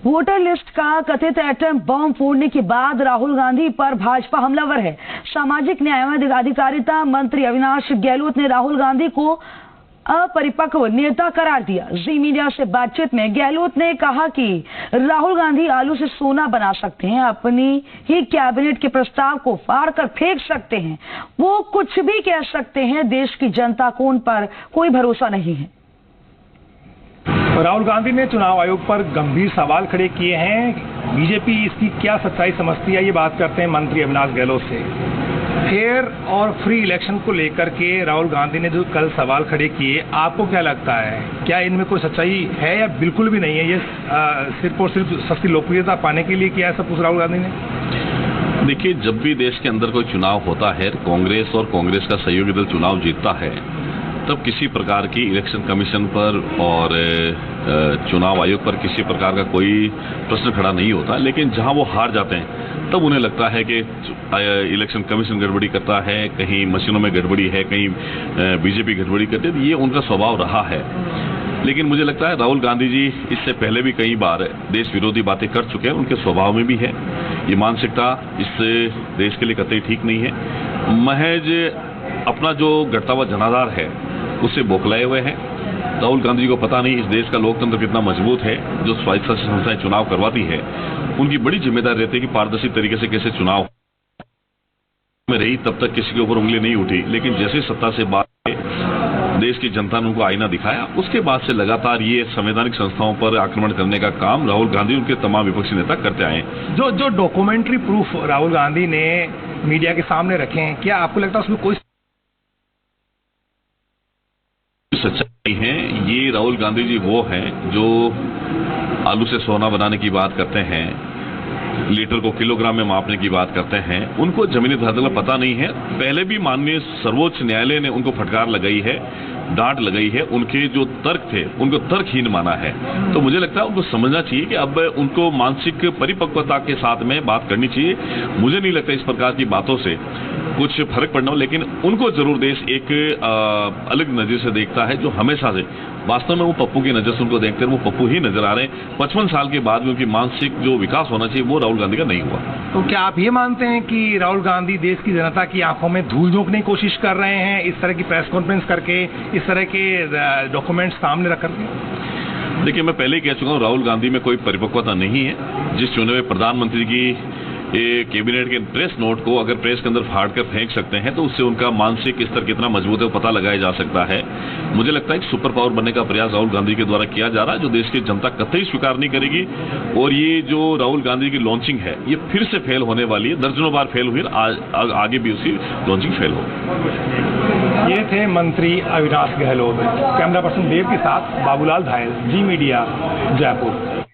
Voter list का कथित atom bomb फोड़ने के बाद राहुल गांधी पर भाजपा हमलावर है। सामाजिक न्याय एवं अधिकारिता मंत्री अविनाश गहलोत ने राहुल गांधी को अपरिपक्व नेता करार दिया। जी मीडिया से बातचीत में गहलोत ने कहा कि राहुल गांधी आलू से सोना बना सकते हैं, अपनी ही कैबिनेट के प्रस्ताव को फाड़ कर फेंक सकते हैं, वो कुछ भी कह सकते हैं, देश की जनता को उन पर कोई भरोसा नहीं है। राहुल गांधी ने चुनाव आयोग पर गंभीर सवाल खड़े किए हैं। बीजेपी इसकी क्या सच्चाई समझती है, ये बात करते हैं मंत्री अविनाश गहलोत से। फेयर और फ्री इलेक्शन को लेकर के राहुल गांधी ने जो कल सवाल खड़े किए, आपको क्या लगता है, क्या इनमें कोई सच्चाई है या बिल्कुल भी नहीं है? ये सिर्फ और सिर्फ सस्ती लोकप्रियता पाने के लिए किया है सब कुछ राहुल गांधी ने? देखिए, जब भी देश के अंदर कोई चुनाव होता है, कांग्रेस और कांग्रेस का सहयोगी दल चुनाव जीतता है, तब किसी प्रकार की इलेक्शन कमीशन पर और चुनाव आयोग पर किसी प्रकार का कोई प्रश्न खड़ा नहीं होता। लेकिन जहां वो हार जाते हैं तब उन्हें लगता है कि इलेक्शन कमीशन गड़बड़ी करता है, कहीं मशीनों में गड़बड़ी है, कहीं बीजेपी गड़बड़ी करती है। ये उनका स्वभाव रहा है। लेकिन मुझे लगता है राहुल गांधी जी इससे पहले भी कई बार देश विरोधी बातें कर चुके हैं, उनके स्वभाव में भी है। ये मानसिकता इससे देश के लिए कतई ठीक नहीं है। महज अपना जो घटता हुआ जनाधार है उससे बौखलाए हुए हैं। राहुल गांधी जी को पता नहीं इस देश का लोकतंत्र कितना मजबूत है। जो स्वायत्त संस्थाएं चुनाव करवाती है, उनकी बड़ी जिम्मेदारी रहती है कि पारदर्शी तरीके से कैसे चुनाव में रही, तब तक किसी के ऊपर उंगली नहीं उठी। लेकिन जैसे सत्ता से बात देश की जनता ने उनको आईना दिखाया, उसके बाद से लगातार ये संवैधानिक संस्थाओं पर आक्रमण करने का काम राहुल गांधी उनके तमाम विपक्षी नेता करते आए हैं। जो डॉक्यूमेंट्री प्रूफ राहुल गांधी ने मीडिया के सामने रखे हैं, क्या आपको लगता है उसमें कोई सच्चाई है? ये राहुल गांधी जी वो हैं जो आलू से सोना बनाने की बात करते हैं, लीटर को किलोग्राम में मापने की बात करते हैं। उनको जमीनी धरातल का पता नहीं है। पहले भी माननीय सर्वोच्च न्यायालय ने उनको फटकार लगाई है, डांट लगाई है। उनके जो तर्क थे उनको तर्कहीन माना है। तो मुझे लगता है उनको समझना चाहिए कि अब उनको मानसिक परिपक्वता के साथ में बात करनी चाहिए। मुझे नहीं लगता इस प्रकार की बातों से कुछ फर्क पड़ना हो, लेकिन उनको जरूर देश एक अलग नजर से देखता है, जो हमेशा से वास्तव में वो पप्पू की नजर से उनको देखते हैं, वो पप्पू ही नजर आ रहे हैं। 55 साल के बाद भी उनकी मानसिक जो विकास होना चाहिए वो राहुल गांधी का नहीं हुआ। तो क्या आप ये मानते हैं कि राहुल गांधी देश की जनता की आंखों में धूल झोंकने की कोशिश कर रहे हैं, इस तरह की प्रेस कॉन्फ्रेंस करके, इस तरह के डॉक्यूमेंट्स सामने रख करके? देखिए, मैं पहले ही कह चुका हूँ, राहुल गांधी में कोई परिपक्वता नहीं है। जिस चुने हुए प्रधानमंत्री की कैबिनेट के प्रेस नोट को अगर प्रेस के अंदर फाड़ कर फेंक सकते हैं, तो उससे उनका मानसिक स्तर कितना मजबूत है वो पता लगाया जा सकता है। मुझे लगता है कि सुपर पावर बनने का प्रयास राहुल गांधी के द्वारा किया जा रहा है, जो देश की जनता कतई स्वीकार नहीं करेगी। और ये जो राहुल गांधी की लॉन्चिंग है, ये फिर से फेल होने वाली है। दर्जनों बार फेल हुई, आगे भी उसकी लॉन्चिंग फेल हो। ये थे मंत्री अविनाश गहलोत। कैमरा पर्सन देव के साथ बाबूलाल धायल, जी मीडिया, जयपुर।